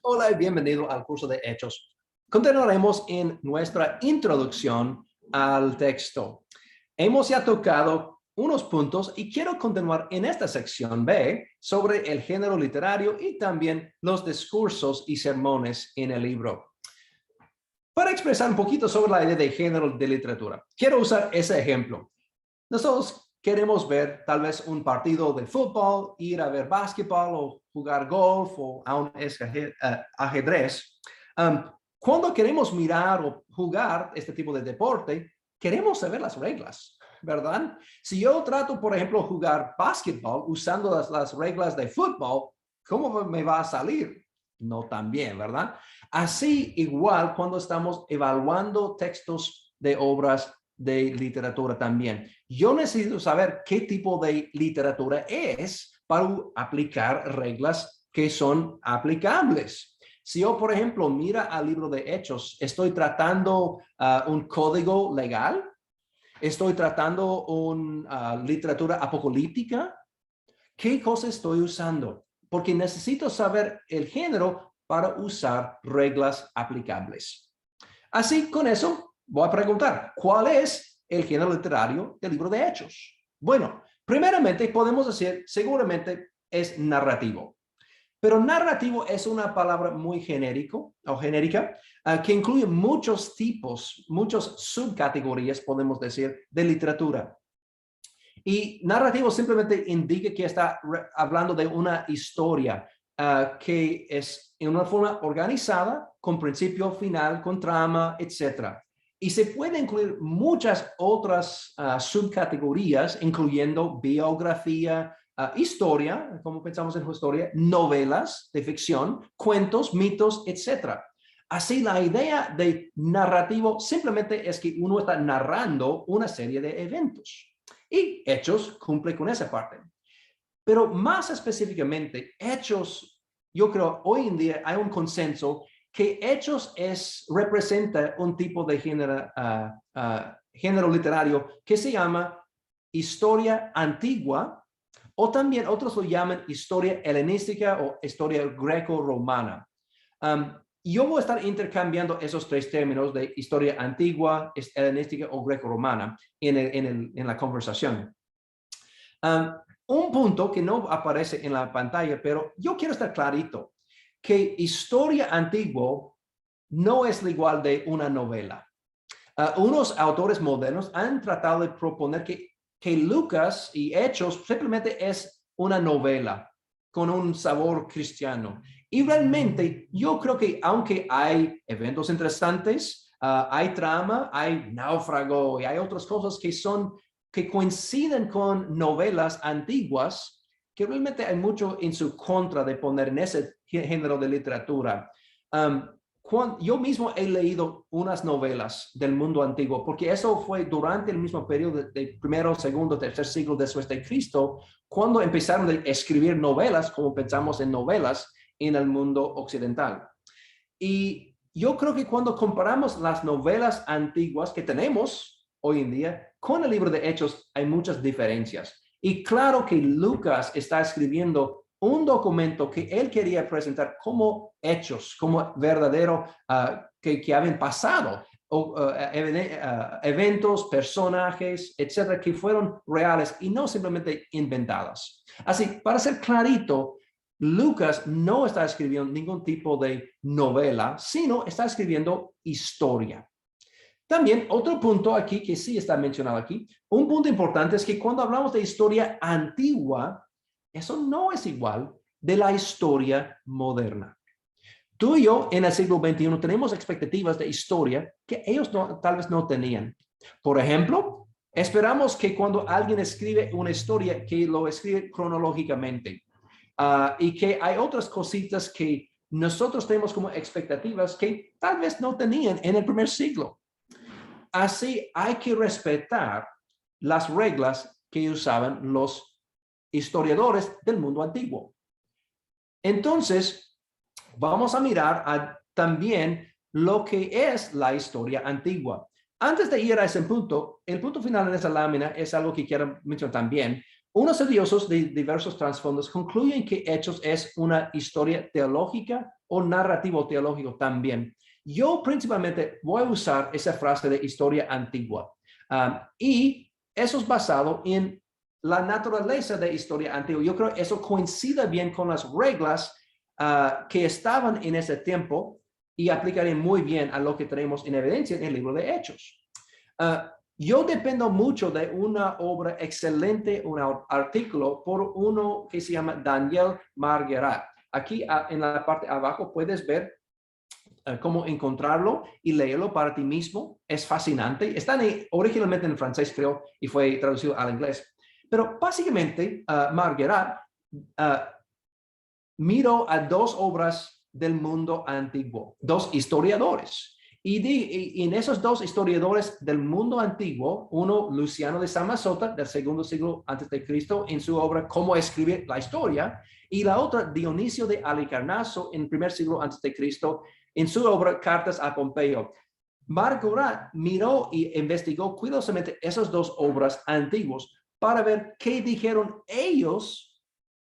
Hola y bienvenido al curso de Hechos. Continuaremos en nuestra introducción al texto. Hemos ya tocado unos puntos y quiero continuar en esta sección B sobre el género literario y también los discursos y sermones en el libro. Para expresar un poquito sobre la idea de género de literatura, quiero usar ese ejemplo. Nosotros queremos ver tal vez un partido de fútbol, ir a ver básquetbol o jugar golf o aún ajedrez. Cuando queremos mirar o jugar este tipo de deporte, queremos saber las reglas, ¿verdad? Si yo trato, por ejemplo, jugar básquetbol usando las reglas de fútbol, ¿cómo me va a salir? No tan bien, ¿verdad? Así igual cuando estamos evaluando textos de obras de literatura también. Yo necesito saber qué tipo de literatura es para aplicar reglas que son aplicables. Si yo, por ejemplo, mira al libro de Hechos, estoy tratando un código legal, estoy tratando una literatura apocalíptica, ¿qué cosa estoy usando? Porque necesito saber el género para usar reglas aplicables. Así, con eso, voy a preguntar, ¿cuál es el género literario del libro de Hechos? Bueno, primeramente podemos decir, seguramente es narrativo. Pero narrativo es una palabra muy genérica, que incluye muchos tipos, muchas subcategorías, podemos decir, de literatura. Y narrativo simplemente indica que está hablando de una historia que es en una forma organizada, con principio, final, con trama, etc. Y se puede incluir muchas otras subcategorías, incluyendo biografía, historia, como pensamos en historia, novelas de ficción, cuentos, mitos, etc. Así, la idea de narrativo simplemente es que uno está narrando una serie de eventos. Y Hechos cumple con esa parte. Pero más específicamente, Hechos, yo creo hoy en día hay un consenso que Hechos representa un tipo de género literario que se llama historia antigua, o también otros lo llaman historia helenística o historia greco-romana. Yo voy a estar intercambiando esos tres términos de historia antigua, helenística o greco-romana en la conversación. Un punto que no aparece en la pantalla, pero yo quiero estar clarito, que historia antigua no es igual de una novela. Unos autores modernos han tratado de proponer que Lucas y Hechos simplemente es una novela con un sabor cristiano. Y realmente yo creo que aunque hay eventos interesantes, hay trama, hay náufrago y hay otras cosas que coinciden con novelas antiguas, que realmente hay mucho en su contra de poner en ese género de literatura. Yo mismo he leído unas novelas del mundo antiguo, porque eso fue durante el mismo periodo de primero, segundo, tercer siglo después de Cristo, cuando empezaron a escribir novelas, como pensamos en novelas, en el mundo occidental. Y yo creo que cuando comparamos las novelas antiguas que tenemos hoy en día con el libro de Hechos, hay muchas diferencias. Y claro que Lucas está escribiendo un documento que él quería presentar como hechos, como verdadero, que habían pasado, eventos, personajes, etcétera, que fueron reales y no simplemente inventadas. Así, para ser clarito, Lucas no está escribiendo ningún tipo de novela, sino está escribiendo historia. También otro punto aquí que sí está mencionado aquí, un punto importante es que cuando hablamos de historia antigua, eso no es igual de la historia moderna. Tú y yo en el siglo XXI tenemos expectativas de historia que ellos tal vez no tenían. Por ejemplo, esperamos que cuando alguien escribe una historia, que lo escribe cronológicamente. Y que hay otras cositas que nosotros tenemos como expectativas que tal vez no tenían en el primer siglo. Así hay que respetar las reglas que usaban los historiadores del mundo antiguo. Entonces, vamos a mirar también lo que es la historia antigua. Antes de ir a ese punto, el punto final en esa lámina es algo que quiero mencionar también. Unos estudiosos de diversos trasfondos concluyen que Hechos es una historia teológica o narrativo teológico también. Yo principalmente voy a usar esa frase de historia antigua. Y eso es basado en la naturaleza de historia antigua. Yo creo que eso coincide bien con las reglas que estaban en ese tiempo y aplicaría muy bien a lo que tenemos en evidencia en el libro de Hechos. Yo dependo mucho de una obra excelente, un artículo por uno que se llama Daniel Marguerat. Aquí en la parte de abajo puedes ver cómo encontrarlo y leerlo para ti mismo. Es fascinante. Está originalmente en francés, creo, y fue traducido al inglés. Pero básicamente, Marguerat miró a dos obras del mundo antiguo, dos historiadores. Y en esos dos historiadores del mundo antiguo, uno Luciano de Samosata del segundo siglo antes de Cristo en su obra Cómo escribir la historia, y la otra Dionisio de Halicarnaso en el primer siglo antes de Cristo en su obra Cartas a Pompeyo. Marguerat miró y investigó cuidadosamente esas dos obras antiguas para ver qué dijeron ellos.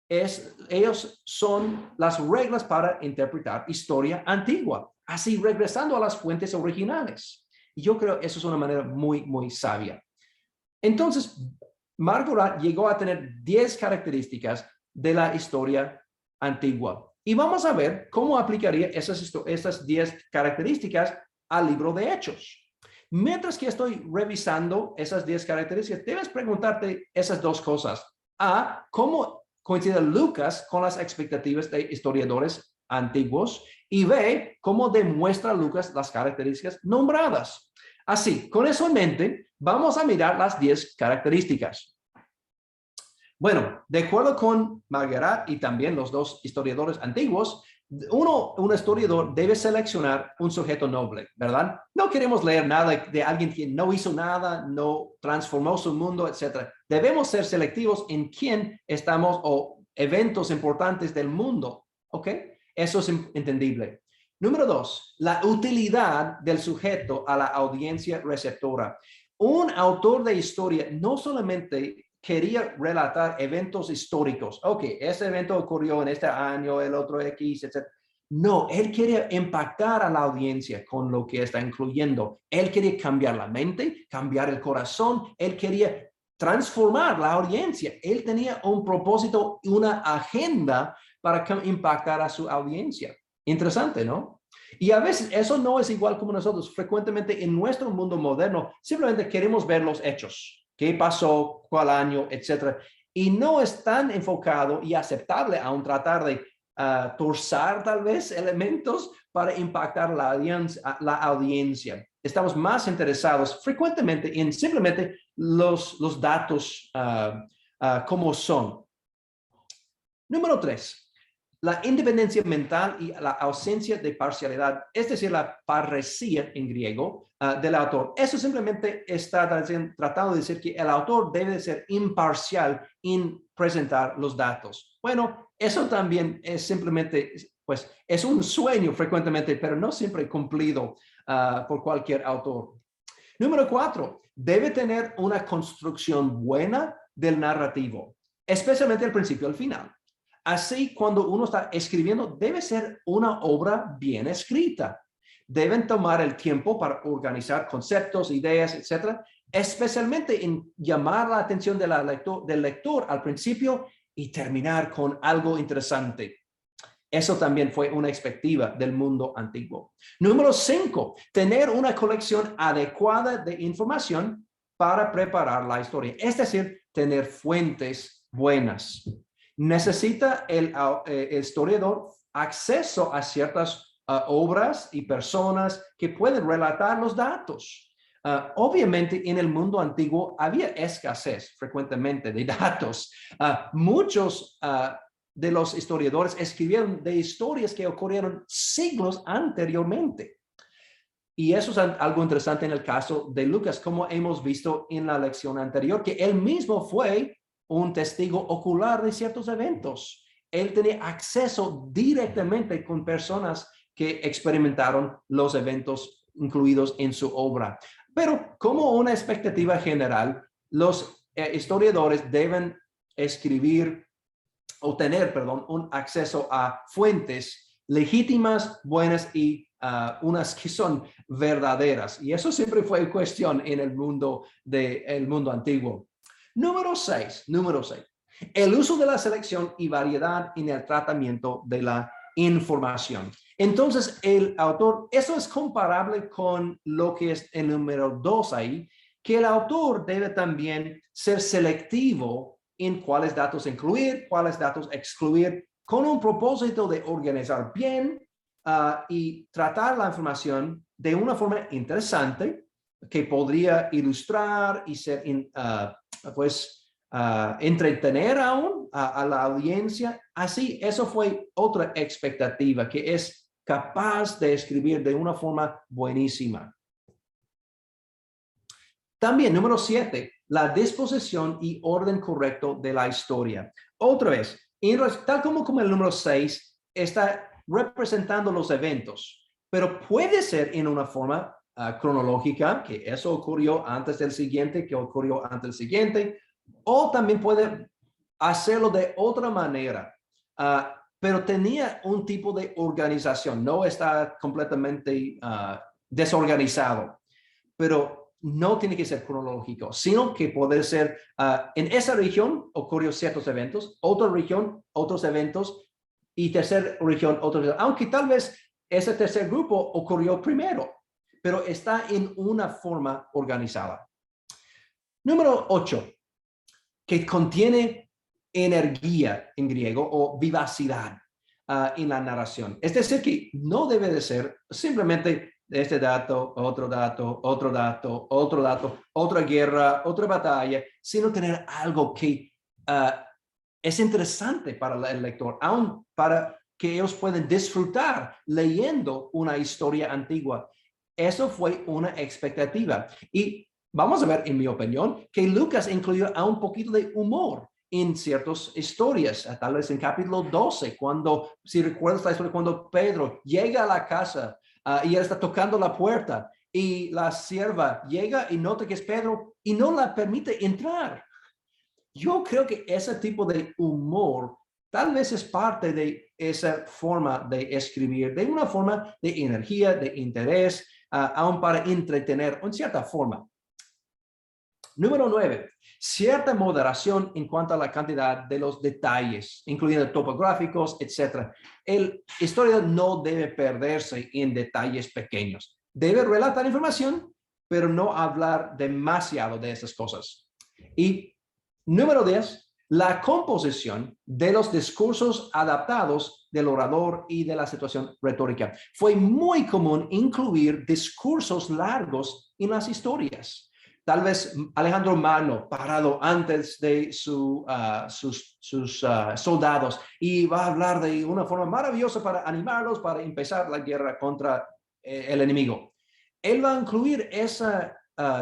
Ellos son las reglas para interpretar historia antigua, así regresando a las fuentes originales. Y yo creo que eso es una manera muy, muy sabia. Entonces, Marguerat llegó a tener 10 características de la historia antigua. Y vamos a ver cómo aplicaría esas 10 características al libro de Hechos. Mientras que estoy revisando esas 10 características, debes preguntarte esas dos cosas. ¿Cómo coincide Lucas con las expectativas de historiadores antiguos? Y B, cómo demuestra Lucas las características nombradas. Así, con eso en mente, vamos a mirar las 10 características. Bueno, de acuerdo con Marguerat y también los dos historiadores antiguos, un historiador debe seleccionar un sujeto noble, ¿verdad? No queremos leer nada de alguien que no hizo nada, no transformó su mundo, etc. Debemos ser selectivos en quién estamos o eventos importantes del mundo, ¿ok? Eso es entendible. Número 2, la utilidad del sujeto a la audiencia receptora. Un autor de historia no solamente quería relatar eventos históricos. Ok, ese evento ocurrió en este año, el otro X, etc. No, él quería impactar a la audiencia con lo que está incluyendo. Él quería cambiar la mente, cambiar el corazón. Él quería transformar la audiencia. Él tenía un propósito, una agenda para impactar a su audiencia. Interesante, ¿no? Y a veces eso no es igual como nosotros. Frecuentemente en nuestro mundo moderno simplemente queremos ver los hechos. ¿Qué pasó? ¿Cuál año? Etcétera. Y no es tan enfocado y aceptable aún tratar de torcer tal vez elementos para impactar la audiencia. Estamos más interesados frecuentemente en simplemente los datos como son. Número 3. La independencia mental y la ausencia de parcialidad, es decir, la parresía en griego del autor. Eso simplemente está tratando de decir que el autor debe de ser imparcial en presentar los datos. Bueno, eso también es simplemente, pues, es un sueño frecuentemente, pero no siempre cumplido por cualquier autor. Número 4, debe tener una construcción buena del narrativo, especialmente al principio y al final. Así, cuando uno está escribiendo, debe ser una obra bien escrita. Deben tomar el tiempo para organizar conceptos, ideas, etcétera, especialmente en llamar la atención del lector al principio y terminar con algo interesante. Eso también fue una expectativa del mundo antiguo. Número 5, tener una colección adecuada de información para preparar la historia. Es decir, tener fuentes buenas. Necesita el historiador acceso a ciertas obras y personas que pueden relatar los datos. Obviamente, en el mundo antiguo había escasez frecuentemente de datos. Muchos de los historiadores escribieron de historias que ocurrieron siglos anteriormente. Y eso es algo interesante en el caso de Lucas, como hemos visto en la lección anterior, que él mismo fue un testigo ocular de ciertos eventos. Él tenía acceso directamente con personas que experimentaron los eventos incluidos en su obra. Pero como una expectativa general, los historiadores deben escribir o tener, perdón, un acceso a fuentes legítimas, buenas y unas que son verdaderas. Y eso siempre fue cuestión en el mundo antiguo. Número 6. El uso de la selección y variedad en el tratamiento de la información. Entonces, el autor, eso es comparable con lo que es el número 2 ahí, que el autor debe también ser selectivo en cuáles datos incluir, cuáles datos excluir, con un propósito de organizar bien y tratar la información de una forma interesante que podría ilustrar y ser, entretener aún a la audiencia. Así, eso fue otra expectativa, que es capaz de escribir de una forma buenísima. También, número 7, la disposición y orden correcto de la historia. Otra vez, tal como el número 6 está representando los eventos, pero puede ser en una forma cronológica, que eso ocurrió antes del siguiente, que ocurrió antes del siguiente, o también puede hacerlo de otra manera, pero tenía un tipo de organización, no está completamente desorganizado, pero no tiene que ser cronológico, sino que puede ser en esa región ocurrió ciertos eventos, otra región, otros eventos, y tercera región, otros, aunque tal vez ese tercer grupo ocurrió primero, pero está en una forma organizada. Número 8, que contiene energía en griego o vivacidad en la narración. Es decir, que no debe de ser simplemente este dato, otro dato, otro dato, otro dato, otra guerra, otra batalla, sino tener algo que es interesante para el lector, aún para que ellos puedan disfrutar leyendo una historia antigua. Eso fue una expectativa. Y vamos a ver, en mi opinión, que Lucas incluyó a un poquito de humor en ciertas historias, tal vez en capítulo 12, cuando, si recuerdas la historia, cuando Pedro llega a la casa y él está tocando la puerta y la sierva llega y nota que es Pedro y no la permite entrar. Yo creo que ese tipo de humor tal vez es parte de esa forma de escribir, de una forma de energía, de interés, aún para entretener en cierta forma. Número 9, cierta moderación en cuanto a la cantidad de los detalles, incluyendo topográficos, etc. El historiador no debe perderse en detalles pequeños. Debe relatar información, pero no hablar demasiado de esas cosas. Y número 10, la composición de los discursos adaptados del orador y de la situación retórica. Fue muy común incluir discursos largos en las historias. Tal vez Alejandro Magno, parado antes de sus soldados, y va a hablar de una forma maravillosa para animarlos para empezar la guerra contra el enemigo. Él va a incluir ese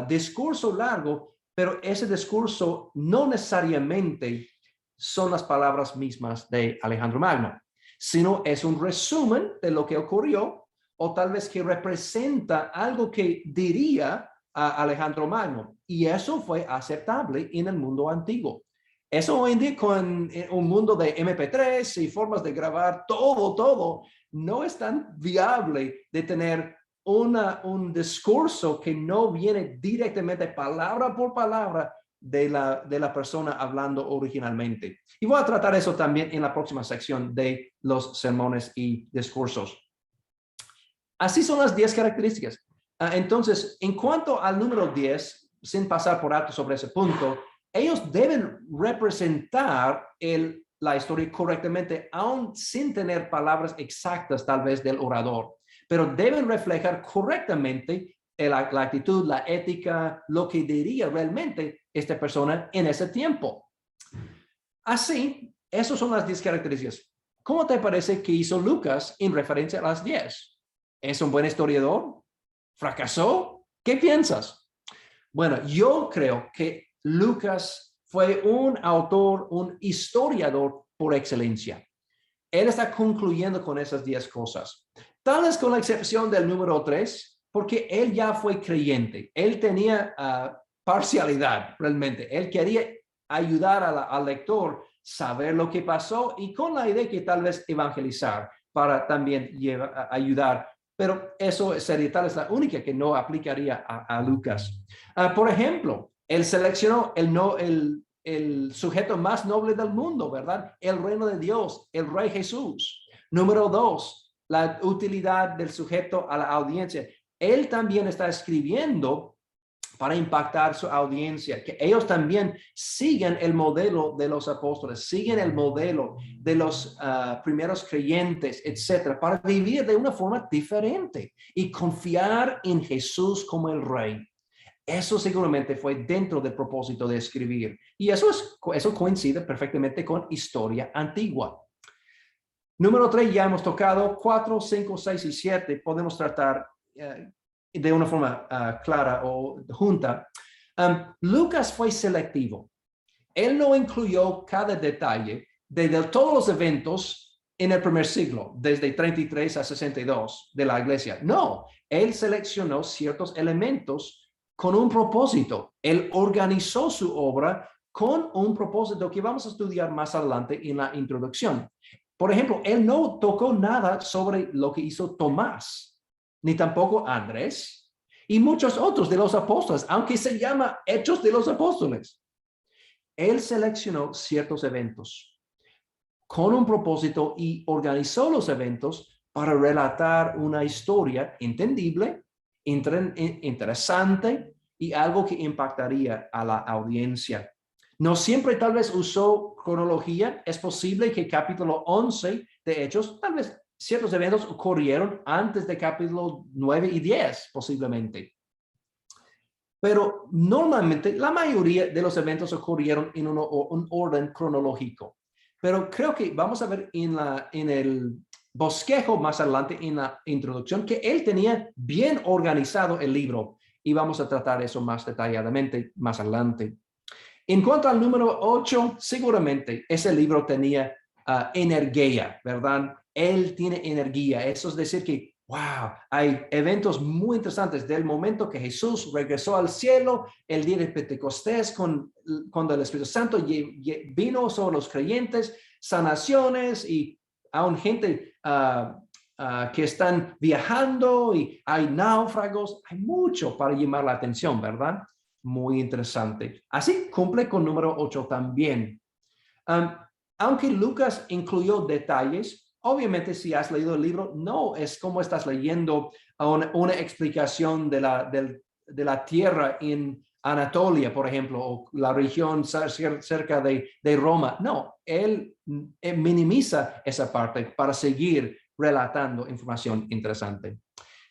discurso largo, pero ese discurso no necesariamente son las palabras mismas de Alejandro Magno, sino es un resumen de lo que ocurrió, o tal vez que representa algo que diría a Alejandro Magno, y eso fue aceptable en el mundo antiguo. Eso hoy en día con un mundo de MP3 y formas de grabar todo, no es tan viable de tener un discurso que no viene directamente palabra por palabra de la persona hablando originalmente. Y voy a tratar eso también en la próxima sección de los sermones y discursos. Así son las 10 características. Entonces, en cuanto al número 10, sin pasar por alto sobre ese punto, ellos deben representar la historia correctamente, aún sin tener palabras exactas tal vez del orador, pero deben reflejar correctamente la actitud, la ética, lo que diría realmente esta persona en ese tiempo. Así, esas son las 10 características. ¿Cómo te parece que hizo Lucas en referencia a las 10? ¿Es un buen historiador? ¿Fracasó? ¿Qué piensas? Bueno, yo creo que Lucas fue un autor, un historiador por excelencia. Él está concluyendo con esas 10 cosas. Tal vez con la excepción del número 3, porque él ya fue creyente. Él tenía parcialidad realmente. Él quería ayudar al lector saber lo que pasó y con la idea que tal vez evangelizar para también ayudar. Pero eso sería tal vez la única que no aplicaría a Lucas. Por ejemplo, él seleccionó el sujeto más noble del mundo, ¿verdad? El reino de Dios, el Rey Jesús. Número 2, la utilidad del sujeto a la audiencia. Él también está escribiendo para impactar su audiencia, que ellos también siguen el modelo de los apóstoles, siguen el modelo de los primeros creyentes, etcétera, para vivir de una forma diferente y confiar en Jesús como el Rey. Eso seguramente fue dentro del propósito de escribir. Y eso coincide perfectamente con historia antigua. Número 3, ya hemos tocado. 4, 5, 6 y 7 podemos tratar de una forma clara o junta. Lucas fue selectivo. Él no incluyó cada detalle de todos los eventos en el primer siglo, desde 33 a 62 de la iglesia. No, él seleccionó ciertos elementos con un propósito. Él organizó su obra con un propósito que vamos a estudiar más adelante en la introducción. Por ejemplo, él no tocó nada sobre lo que hizo Tomás, ni tampoco Andrés y muchos otros de los apóstoles, aunque se llama Hechos de los Apóstoles. Él seleccionó ciertos eventos con un propósito y organizó los eventos para relatar una historia entendible, interesante y algo que impactaría a la audiencia. No siempre tal vez usó cronología. Es posible que capítulo 11 de Hechos, tal vez ciertos eventos ocurrieron antes de capítulo 9 y 10, posiblemente. Pero normalmente la mayoría de los eventos ocurrieron en un orden cronológico. Pero creo que vamos a ver en el bosquejo más adelante en la introducción que él tenía bien organizado el libro y vamos a tratar eso más detalladamente más adelante. En cuanto al número 8, seguramente ese libro tenía energía, ¿verdad? Él tiene energía. Eso es decir que, wow, hay eventos muy interesantes del momento que Jesús regresó al cielo, el día de Pentecostés, cuando el Espíritu Santo vino sobre los creyentes, sanaciones y aún gente que están viajando y hay náufragos. Hay mucho para llamar la atención, ¿verdad? Muy interesante. Así cumple con número 8 también. Aunque Lucas incluyó detalles, obviamente si has leído el libro, no es como estás leyendo una explicación de la tierra en Anatolia, por ejemplo, o la región cerca de Roma. No, él minimiza esa parte para seguir relatando información interesante.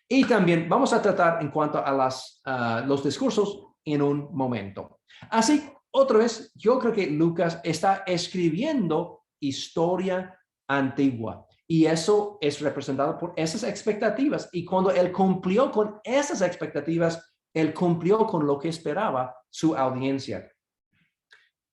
Y también vamos a tratar en cuanto a los discursos en un momento. Así, otra vez, yo creo que Lucas está escribiendo historia antigua y eso es representado por esas expectativas. Y cuando él cumplió con esas expectativas, él cumplió con lo que esperaba su audiencia.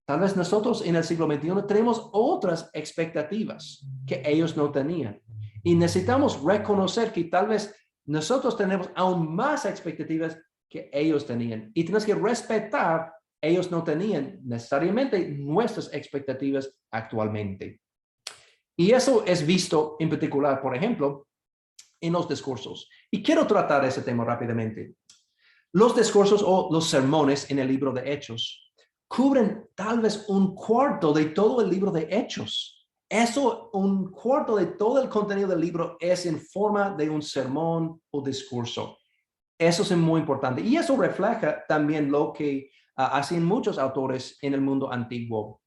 Tal vez nosotros en el siglo XXI tenemos otras expectativas que ellos no tenían. Y necesitamos reconocer que tal vez nosotros tenemos aún más expectativas que ellos tenían. Y tenemos que respetar, ellos no tenían necesariamente nuestras expectativas actualmente. Y eso es visto en particular, por ejemplo, en los discursos. Y quiero tratar ese tema rápidamente. Los discursos o los sermones en el libro de Hechos cubren tal vez un cuarto de todo el libro de Hechos. Eso, un cuarto de todo el contenido del libro es en forma de un sermón o discurso. Eso es muy importante. Y eso refleja también lo que hacen muchos autores en el mundo antiguo.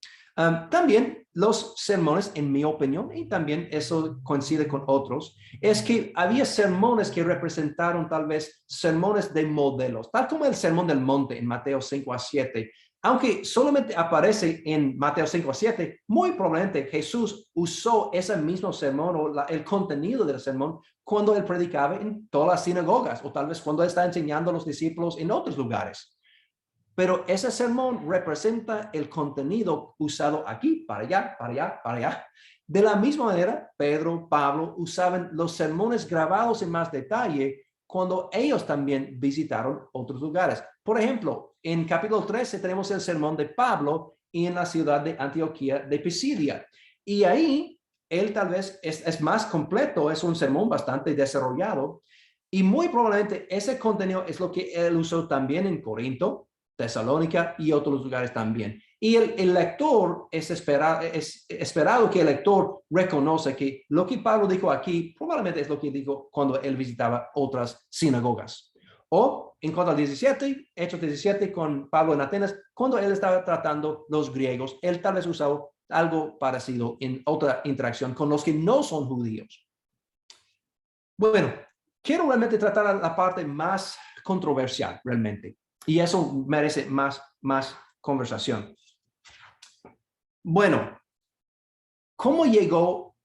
También los sermones, en mi opinión, y también eso coincide con otros, es que había sermones que representaron tal vez sermones de modelos, tal como el Sermón del Monte en Mateo 5 a 7. Aunque solamente aparece en Mateo 5 a 7, muy probablemente Jesús usó ese mismo sermón o el contenido del sermón cuando él predicaba en todas las sinagogas o tal vez cuando está enseñando a los discípulos en otros lugares. Pero ese sermón representa el contenido usado aquí, para allá, para allá, para allá. De la misma manera, Pedro, Pablo usaban los sermones grabados en más detalle cuando ellos también visitaron otros lugares. Por ejemplo, en capítulo 13 tenemos el sermón de Pablo en la ciudad de Antioquía de Pisidia. Y ahí él tal vez es más completo, es un sermón bastante desarrollado. Y muy probablemente ese contenido es lo que él usó también en Corinto, Tesalónica y otros lugares también. Y el lector es esperado que el lector reconoce que lo que Pablo dijo aquí probablemente es lo que dijo cuando él visitaba otras sinagogas. O en cuanto al 17, Hechos 17 con Pablo en Atenas, cuando él estaba tratando los griegos, él tal vez usó algo parecido en otra interacción con los que no son judíos. Bueno, quiero realmente tratar la parte más controversial realmente. Y eso merece más conversación. Bueno, ¿cómo llegó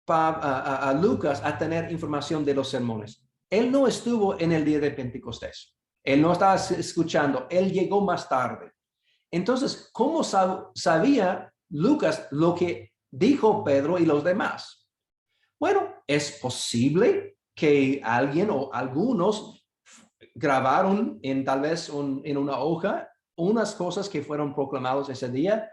a Lucas a tener información de los sermones? Él no estuvo en el día de Pentecostés. Él no estaba escuchando. Él llegó más tarde. Entonces, ¿cómo sabía Lucas lo que dijo Pedro y los demás? Bueno, es posible que alguien o algunos grabaron tal vez en una hoja unas cosas que fueron proclamadas ese día.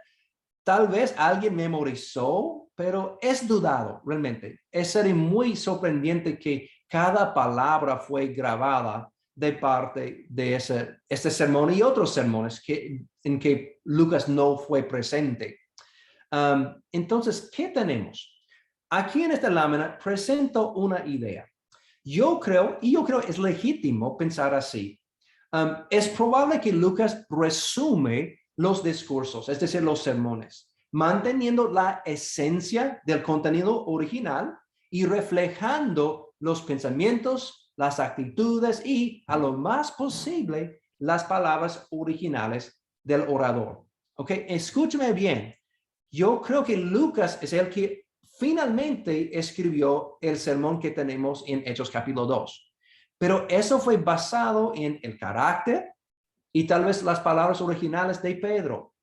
Tal vez alguien memorizó, pero es dudado realmente. Sería muy sorprendente que cada palabra fue grabada de parte de este sermón y otros sermones en que Lucas no fue presente. Entonces, ¿qué tenemos? Aquí en esta lámina presento una idea. Yo creo es legítimo pensar así. Es probable que Lucas resume los discursos, es decir, los sermones, manteniendo la esencia del contenido original y reflejando los pensamientos, las actitudes y, a lo más posible, las palabras originales del orador. ¿Ok? Escúchame bien. Yo creo que Lucas es el que finalmente escribió el sermón que tenemos en Hechos capítulo 2. Pero eso fue basado en el carácter y tal vez las palabras originales de Pedro.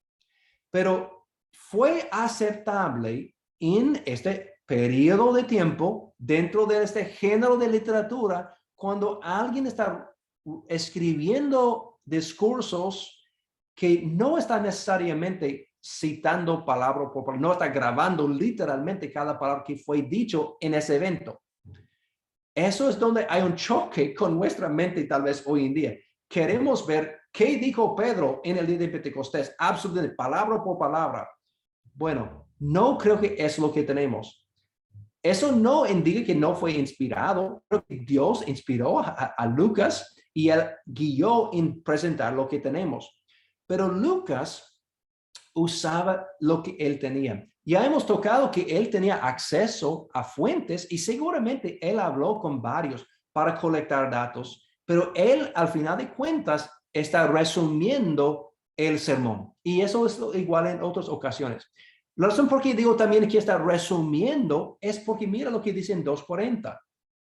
Pero fue aceptable en este periodo de tiempo, dentro de este género de literatura, cuando alguien está escribiendo discursos que no está necesariamente citando palabra por palabra, no está grabando literalmente cada palabra que fue dicho en ese evento. Eso es donde hay un choque con nuestra mente tal vez hoy en día. Queremos ver qué dijo Pedro en el día de Pentecostés, absolutamente, palabra por palabra. Bueno, no creo que es lo que tenemos. Eso no indica que no fue inspirado. Creo que Dios inspiró a Lucas y él guió en presentar lo que tenemos. Pero Lucas usaba lo que él tenía. Ya hemos tocado que él tenía acceso a fuentes y seguramente él habló con varios para colectar datos, pero él al final de cuentas está resumiendo el sermón. Y eso es igual en otras ocasiones. La razón por qué digo también que está resumiendo es porque mira lo que dice en 2:40,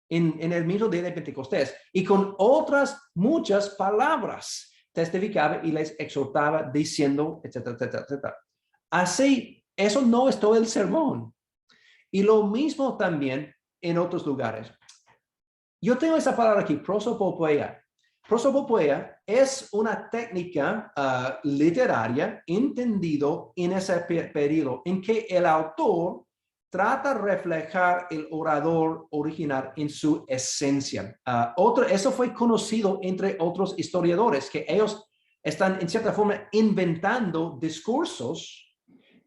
en el mismo día de Pentecostés, y con otras muchas palabras testificaba y les exhortaba diciendo, etcétera, etcétera, etcétera. Así, eso no es todo el sermón. Y lo mismo también en otros lugares. Yo tengo esa palabra aquí, prosopopoeia. Prosopopoeia es una técnica literaria entendido en ese periodo en que el autor trata de reflejar el orador original en su esencia. Eso fue conocido entre otros historiadores, que ellos están en cierta forma inventando discursos,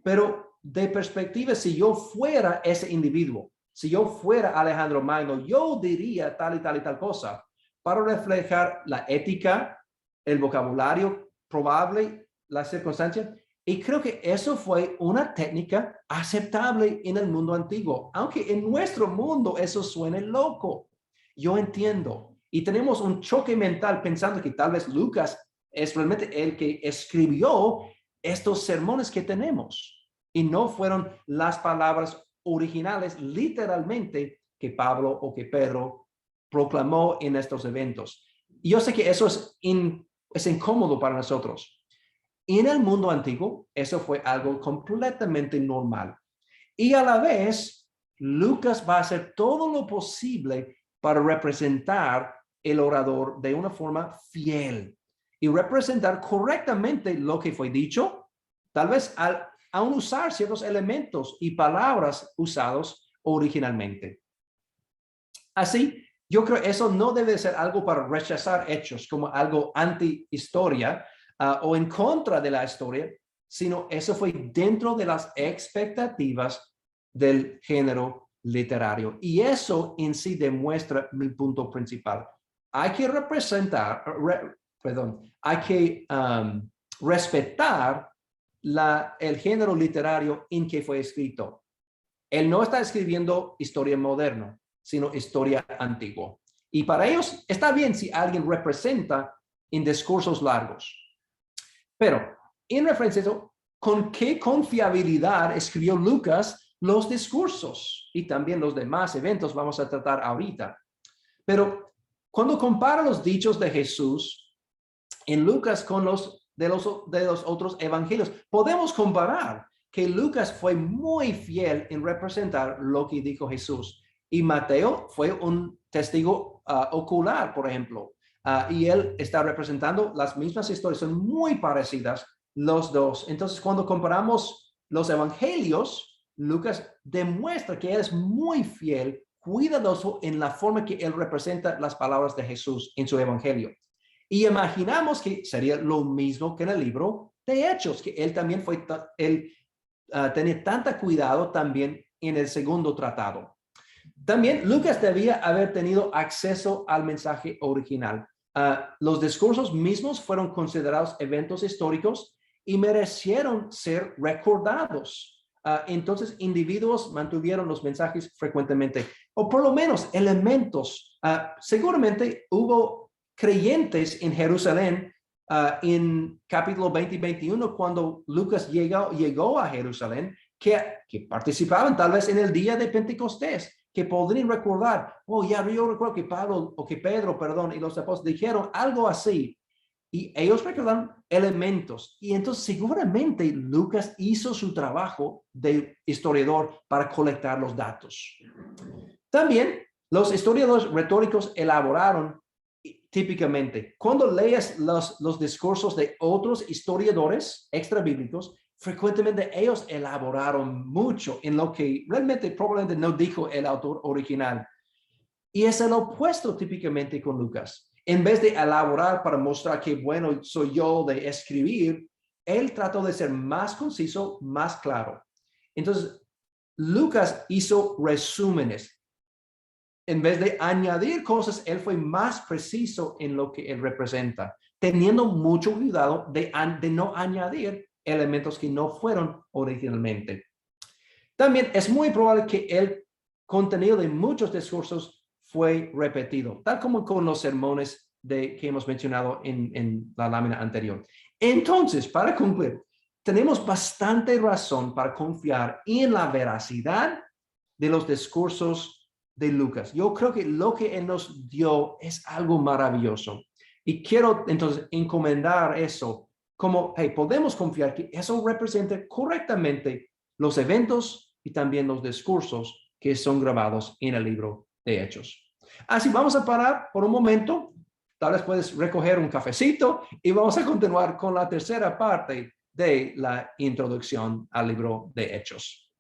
pero de perspectiva, si yo fuera ese individuo, si yo fuera Alejandro Magno, yo diría tal y tal y tal cosa para reflejar la ética, el vocabulario probable, la circunstancia. Y creo que eso fue una técnica aceptable en el mundo antiguo, aunque en nuestro mundo eso suene loco. Yo entiendo. Y tenemos un choque mental pensando que tal vez Lucas es realmente el que escribió estos sermones que tenemos y no fueron las palabras originales literalmente que Pablo o que Pedro proclamó en estos eventos. Y yo sé que eso es incómodo para nosotros. En el mundo antiguo, eso fue algo completamente normal. Y a la vez, Lucas va a hacer todo lo posible para representar el orador de una forma fiel y representar correctamente lo que fue dicho tal vez al aún usar ciertos elementos y palabras usados originalmente. Así, yo creo que eso no debe ser algo para rechazar hechos como algo anti-historia o en contra de la historia, sino eso fue dentro de las expectativas del género literario. Y eso en sí demuestra mi punto principal. Hay que hay que respetar el género literario en que fue escrito. Él no está escribiendo historia moderna, sino historia antigua. Y para ellos está bien si alguien representa en discursos largos. Pero en referencia a eso, ¿con qué confiabilidad escribió Lucas los discursos y también los demás eventos vamos a tratar ahorita? Pero cuando compara los dichos de Jesús en Lucas con los de los otros evangelios, podemos comparar que Lucas fue muy fiel en representar lo que dijo Jesús. Y Mateo fue un testigo ocular, por ejemplo. Y él está representando las mismas historias, son muy parecidas los dos. Entonces, cuando comparamos los evangelios, Lucas demuestra que él es muy fiel, cuidadoso en la forma que él representa las palabras de Jesús en su evangelio. Y imaginamos que sería lo mismo que en el libro de Hechos, que él también tenía tanta cuidado también en el segundo tratado. También Lucas debía haber tenido acceso al mensaje original. Los discursos mismos fueron considerados eventos históricos y merecieron ser recordados. Entonces, individuos mantuvieron los mensajes frecuentemente, o por lo menos elementos. Seguramente hubo creyentes en Jerusalén en capítulo 20 y 21, cuando Lucas llegó a Jerusalén, que participaban tal vez en el día de Pentecostés, que podrían recordar, yo recuerdo que Pedro, y los apóstoles dijeron algo así, y ellos recordan elementos, y entonces seguramente Lucas hizo su trabajo de historiador para colectar los datos. También los historiadores retóricos elaboraron típicamente, cuando lees los discursos de otros historiadores extrabíblicos, frecuentemente ellos elaboraron mucho en lo que realmente probablemente no dijo el autor original. Y es el opuesto típicamente con Lucas. En vez de elaborar para mostrar qué bueno soy yo de escribir, él trató de ser más conciso, más claro. Entonces, Lucas hizo resúmenes. En vez de añadir cosas, él fue más preciso en lo que él representa, teniendo mucho cuidado de no añadir elementos que no fueron originalmente. También es muy probable que el contenido de muchos discursos fue repetido, tal como con los sermones que hemos mencionado en la lámina anterior. Entonces, para concluir, tenemos bastante razón para confiar en la veracidad de los discursos de Lucas. Yo creo que lo que él nos dio es algo maravilloso. Y quiero entonces encomendar eso como, podemos confiar que eso representa correctamente los eventos y también los discursos que son grabados en el libro de Hechos. Así vamos a parar por un momento. Tal vez puedes recoger un cafecito y vamos a continuar con la tercera parte de la introducción al libro de Hechos.